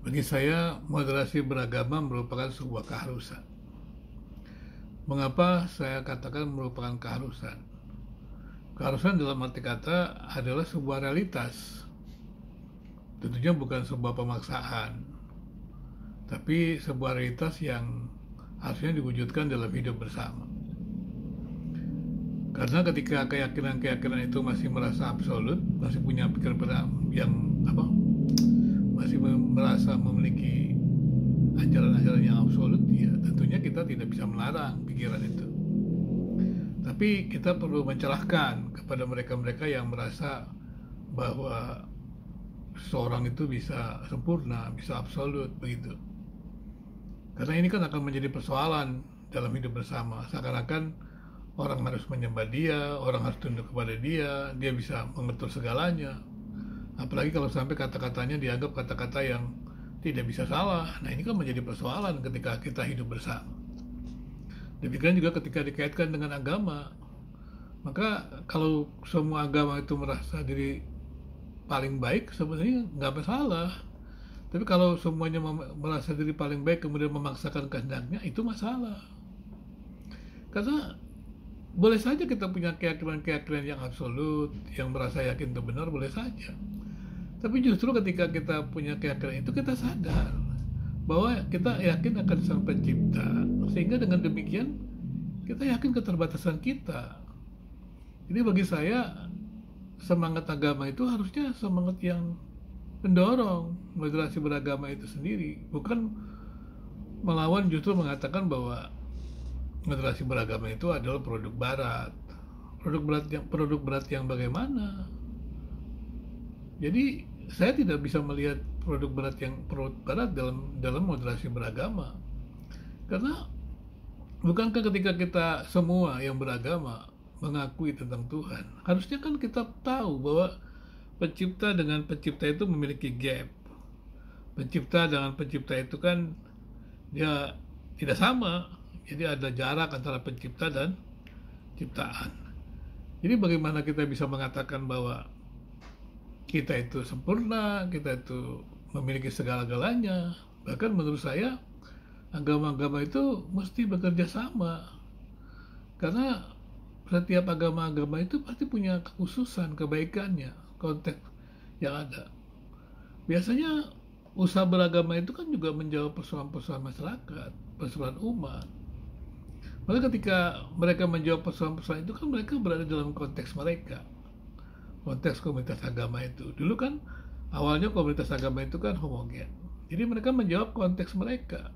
Bagi saya, moderasi beragama merupakan sebuah keharusan. Mengapa saya katakan merupakan keharusan? Keharusan dalam arti kata adalah sebuah realitas. Tentunya bukan sebuah pemaksaan, tapi sebuah realitas yang harusnya diwujudkan dalam hidup bersama. Karena ketika keyakinan-keyakinan itu masih merasa absolut, masih punya pikiran yang masih merasa memiliki ajaran-ajaran yang absolut, ya tentunya kita tidak bisa melarang pikiran itu. Tapi kita perlu mencerahkan kepada mereka-mereka yang merasa bahwa seorang itu bisa sempurna, bisa absolut, begitu. Karena ini kan akan menjadi persoalan dalam hidup bersama. Seakan-akan orang harus menyembah dia, orang harus tunduk kepada dia, dia bisa mengatur segalanya. Apalagi kalau sampai kata-katanya dianggap kata-kata yang tidak bisa salah. Nah, ini kan menjadi persoalan ketika kita hidup bersama. Demikian juga ketika dikaitkan dengan agama. Maka kalau semua agama itu merasa diri paling baik, sebenarnya nggak masalah. Tapi kalau semuanya merasa diri paling baik kemudian memaksakan kehendaknya, itu masalah. Karena boleh saja kita punya keyakinan-keyakinan yang absolut, yang merasa yakin itu benar, boleh saja. Tapi justru ketika kita punya keyakinan itu, kita sadar bahwa kita yakin akan Sang Pencipta, sehingga dengan demikian kita yakin keterbatasan kita. Jadi bagi saya, semangat agama itu harusnya semangat yang mendorong moderasi beragama itu sendiri, bukan melawan, justru mengatakan bahwa moderasi beragama itu adalah produk barat. Produk berat yang bagaimana? Jadi saya tidak bisa melihat produk barat dalam moderasi beragama. Karena bukankah ketika kita semua yang beragama mengakui tentang Tuhan, harusnya kan kita tahu bahwa pencipta dengan pencipta itu memiliki gap. Pencipta dengan pencipta itu kan dia tidak sama. Jadi ada jarak antara pencipta dan ciptaan. Jadi bagaimana kita bisa mengatakan bahwa kita itu sempurna, kita itu memiliki segala-galanya? Bahkan menurut saya, agama-agama itu mesti bekerja sama. Karena setiap agama-agama itu pasti punya kekhususan, kebaikannya, konteks yang ada. Biasanya usaha beragama itu kan juga menjawab persoalan-persoalan masyarakat, persoalan umat. Maka ketika mereka menjawab persoalan-persoalan itu kan mereka berada dalam konteks mereka. Konteks komunitas agama itu. Dulu kan awalnya komunitas agama itu kan homogen. Jadi mereka menjawab konteks mereka.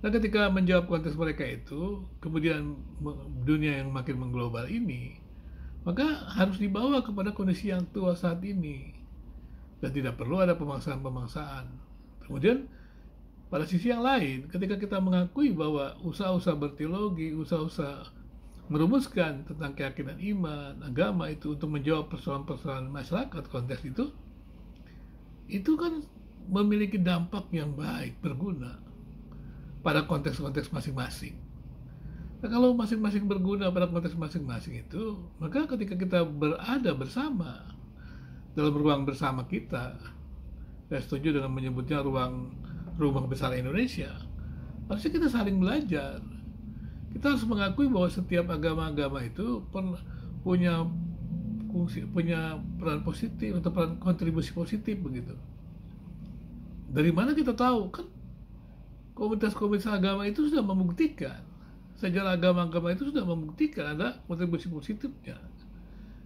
Nah, ketika menjawab konteks mereka itu, kemudian dunia yang makin mengglobal ini, maka harus dibawa kepada kondisi yang tua saat ini. Dan tidak perlu ada pemaksaan-pemaksaan. Kemudian pada sisi yang lain, ketika kita mengakui bahwa usaha-usaha berteologi, usaha-usaha merumuskan tentang keyakinan iman, agama itu untuk menjawab persoalan-persoalan masyarakat konteks itu kan memiliki dampak yang baik, berguna pada konteks-konteks masing-masing. Nah, kalau masing-masing berguna pada konteks masing-masing itu, maka ketika kita berada bersama dalam ruang bersama kita, saya setuju dengan menyebutnya rumah besar Indonesia, harusnya kita saling belajar. Kita harus mengakui bahwa setiap agama-agama itu punya peran positif atau peran kontribusi positif, begitu. Dari mana kita tahu? Kan komunitas-komunitas agama itu sudah membuktikan, sejarah agama-agama itu sudah membuktikan ada kontribusi positifnya.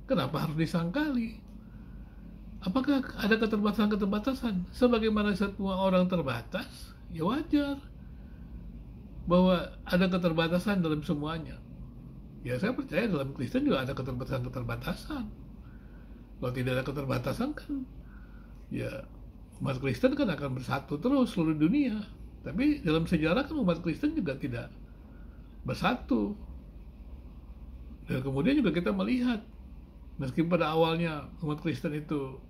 Kenapa harus disangkali? Apakah ada keterbatasan-keterbatasan? Sebagaimana semua orang terbatas, ya wajar bahwa ada keterbatasan dalam semuanya. Ya, saya percaya dalam Kristen juga ada keterbatasan-keterbatasan. Kalau tidak ada keterbatasan kan, ya umat Kristen kan akan bersatu terus seluruh dunia. Tapi dalam sejarah kan umat Kristen juga tidak bersatu. Dan kemudian juga kita melihat, meski pada awalnya umat Kristen itu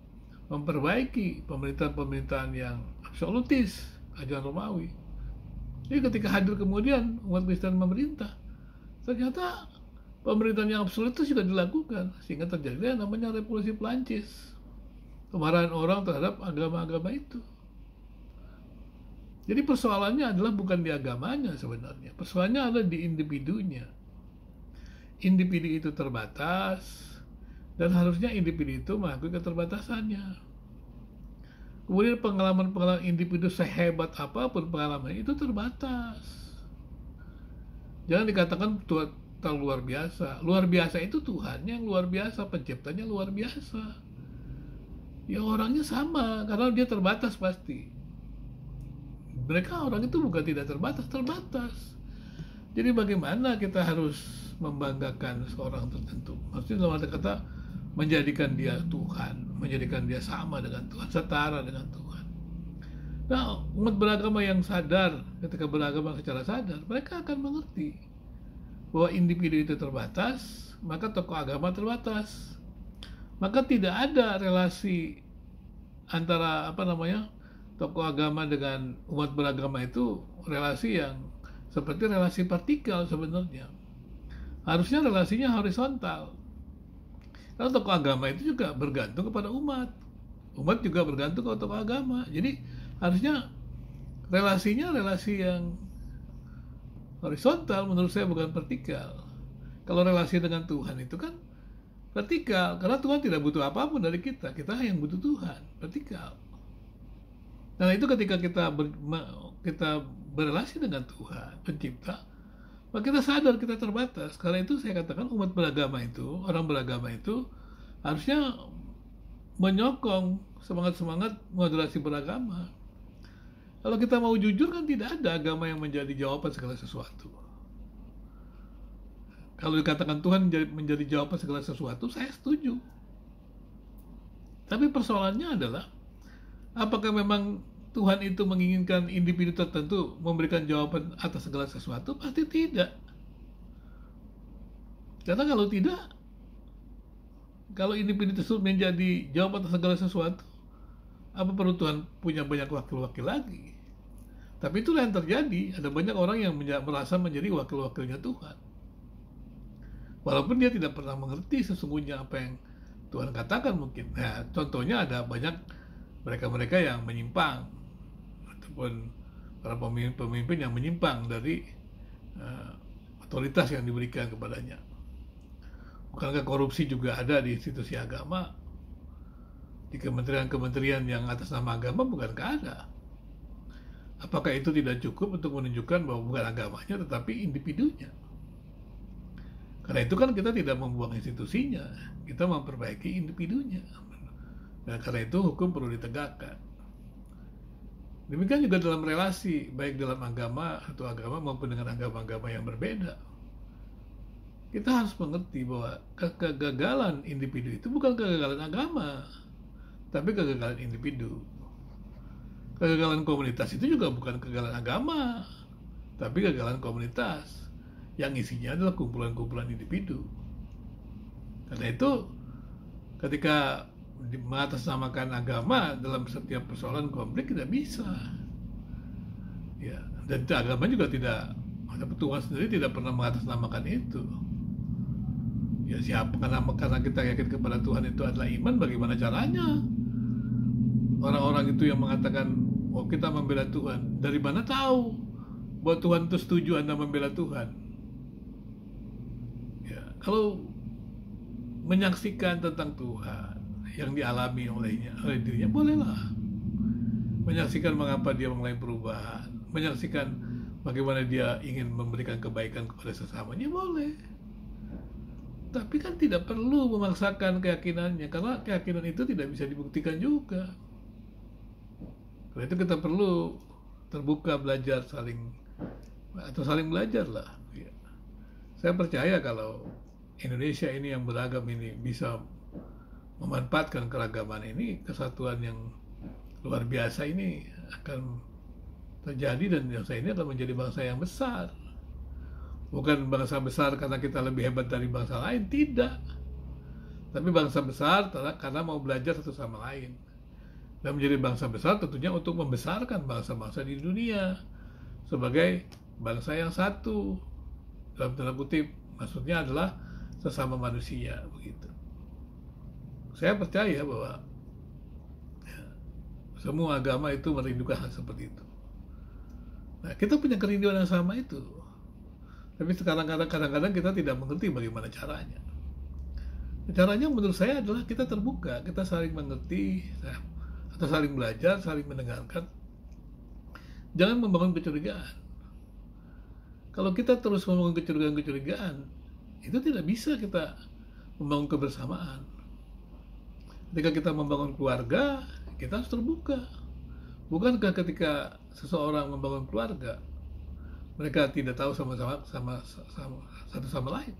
memperbaiki pemerintahan-pemerintahan yang absolutis, ajaran Romawi. Jadi ketika hadir kemudian umat Kristen memerintah, ternyata pemerintahan yang absolutis juga dilakukan, sehingga terjadi namanya revolusi Perancis. Kemarahan orang terhadap agama-agama itu. Jadi persoalannya adalah bukan di agamanya sebenarnya. Persoalannya adalah di individunya. Individu itu terbatas, dan harusnya individu itu mengakui keterbatasannya. Kemudian pengalaman-pengalaman individu sehebat apapun pengalaman itu terbatas. Jangan dikatakan Tuhan luar biasa. Luar biasa itu Tuhan yang luar biasa, penciptanya luar biasa. Ya orangnya sama, karena dia terbatas pasti. Mereka orang itu bukan tidak terbatas, terbatas. Jadi bagaimana kita harus membanggakan seorang tertentu? Maksudnya dalam arti kata menjadikan dia Tuhan, menjadikan dia sama dengan Tuhan, setara dengan Tuhan. Nah, umat beragama yang sadar, ketika beragama secara sadar, mereka akan mengerti bahwa individu itu terbatas, maka tokoh agama terbatas. Maka tidak ada relasi antara tokoh agama dengan umat beragama itu relasi yang seperti relasi partikel sebenarnya. Harusnya relasinya horizontal. Karena tokoh agama itu juga bergantung kepada umat. Umat juga bergantung kepada tokoh agama. Jadi harusnya relasinya relasi yang horizontal, menurut saya bukan vertikal. Kalau relasi dengan Tuhan itu kan vertikal, karena Tuhan tidak butuh apapun dari kita yang butuh Tuhan, vertikal. Nah itu ketika kita berrelasi dengan Tuhan, pencipta, maka kita sadar kita terbatas. Karena itu saya katakan umat beragama itu, orang beragama itu harusnya menyokong semangat-semangat moderasi beragama. Kalau kita mau jujur kan tidak ada agama yang menjadi jawaban segala sesuatu. Kalau dikatakan Tuhan menjadi jawaban segala sesuatu, saya setuju. Tapi persoalannya adalah, apakah memang Tuhan itu menginginkan individu tertentu memberikan jawaban atas segala sesuatu? Pasti tidak. Karena kalau tidak, kalau individu tersebut menjadi jawaban atas segala sesuatu, apa perlu Tuhan punya banyak wakil-wakil lagi? Tapi itulah yang terjadi. Ada banyak orang yang merasa menjadi wakil-wakilnya Tuhan. Walaupun dia tidak pernah mengerti sesungguhnya apa yang Tuhan katakan mungkin. Nah, contohnya ada banyak mereka-mereka yang menyimpang, ataupun para pemimpin yang menyimpang dari otoritas yang diberikan kepadanya. Bukankah korupsi juga ada di institusi agama? Di kementerian-kementerian yang atas nama agama bukankah ada? Apakah itu tidak cukup untuk menunjukkan bahwa bukan agamanya tetapi individunya? Karena itu kan kita tidak membuang institusinya, kita memperbaiki individunya. Dan karena itu hukum perlu ditegakkan. Demikian juga dalam relasi, baik dalam agama atau agama maupun dengan agama-agama yang berbeda. Kita harus mengerti bahwa kegagalan individu itu bukan kegagalan agama, tapi kegagalan individu. Kegagalan komunitas itu juga bukan kegagalan agama, tapi kegagalan komunitas yang isinya adalah kumpulan-kumpulan individu. Karena itu ketika mengatasnamakan agama dalam setiap persoalan konflik tidak bisa. Ya, dan agama juga tidak, Tuhan sendiri tidak pernah mengatasnamakan itu. Ya siapa, karena kita yakin kepada Tuhan itu adalah iman, bagaimana caranya? Orang-orang itu yang mengatakan, oh kita membela Tuhan, dari mana tahu bahwa Tuhan itu setuju Anda membela Tuhan? Ya, kalau menyaksikan tentang Tuhan yang dialami oleh dirinya, bolehlah. Menyaksikan mengapa dia mengalami perubahan, menyaksikan bagaimana dia ingin memberikan kebaikan kepada sesamanya, boleh. Tapi kan tidak perlu memaksakan keyakinannya, karena keyakinan itu tidak bisa dibuktikan juga. Karena itu kita perlu terbuka belajar saling belajar lah. Ya. Saya percaya kalau Indonesia ini yang beragam ini bisa memanfaatkan keragaman ini, kesatuan yang luar biasa ini akan terjadi, dan bangsa ini akan menjadi bangsa yang besar. Bukan bangsa besar karena kita lebih hebat dari bangsa lain, tidak. Tapi bangsa besar karena mau belajar satu sama lain. Dan menjadi bangsa besar tentunya untuk membesarkan bangsa-bangsa di dunia sebagai bangsa yang satu. Dalam tanda kutip, maksudnya adalah sesama manusia, begitu. Saya percaya bahwa semua agama itu merindukan hal seperti itu. Nah, kita punya kerinduan yang sama itu. Tapi sekarang kadang-kadang kita tidak mengerti bagaimana caranya. Caranya menurut saya adalah kita terbuka, kita saling mengerti, atau saling belajar, saling mendengarkan. Jangan membangun kecurigaan. Kalau kita terus membangun kecurigaan, itu tidak bisa kita membangun kebersamaan. Ketika kita membangun keluarga, kita harus terbuka. Bukankah ketika seseorang membangun keluarga, mereka tidak tahu sama satu sama lain,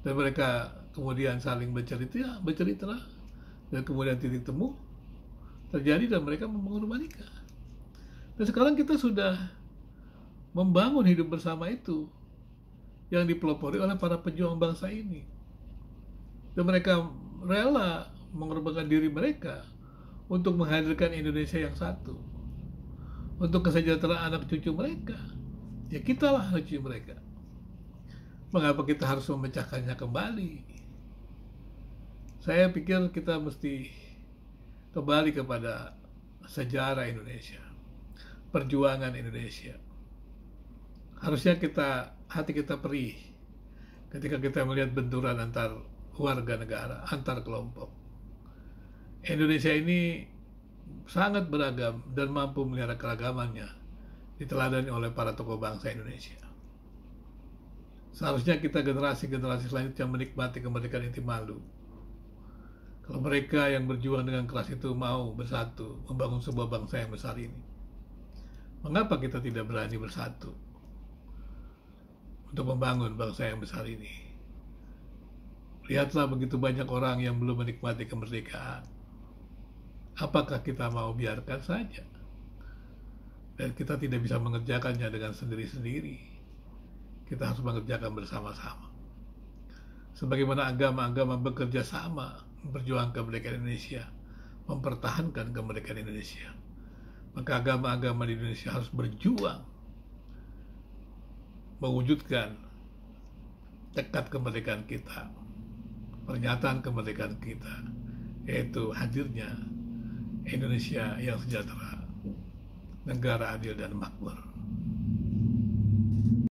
dan mereka kemudian saling bercerita, dan kemudian titik temu terjadi dan mereka membangun rumah nikah. Dan sekarang kita sudah membangun hidup bersama itu yang dipelopori oleh para pejuang bangsa ini, dan mereka rela mengorbankan diri mereka untuk menghadirkan Indonesia yang satu, untuk kesejahteraan anak cucu mereka. Ya, kitalah anak cucu mereka. Mengapa kita harus memecahkannya kembali? Saya pikir kita mesti kembali kepada sejarah Indonesia, perjuangan Indonesia. Harusnya hati kita perih ketika kita melihat benturan antar warga negara, antar kelompok. Indonesia ini sangat beragam dan mampu melihara keragamannya, diteladani oleh para tokoh bangsa Indonesia. Seharusnya kita generasi-generasi selanjutnya menikmati kemerdekaan inti malu. Kalau mereka yang berjuang dengan keras itu mau bersatu membangun sebuah bangsa yang besar ini, mengapa kita tidak berani bersatu untuk membangun bangsa yang besar ini? Lihatlah begitu banyak orang yang belum menikmati kemerdekaan. Apakah kita mau biarkan saja? Dan kita tidak bisa mengerjakannya dengan sendiri-sendiri. Kita harus mengerjakan bersama-sama. Sebagaimana agama-agama bekerja sama memperjuangkan kemerdekaan Indonesia, mempertahankan kemerdekaan Indonesia, maka agama-agama di Indonesia harus berjuang mewujudkan tekad kemerdekaan kita, pernyataan kemerdekaan kita, yaitu hadirnya Indonesia yang sejahtera, negara adil dan makmur.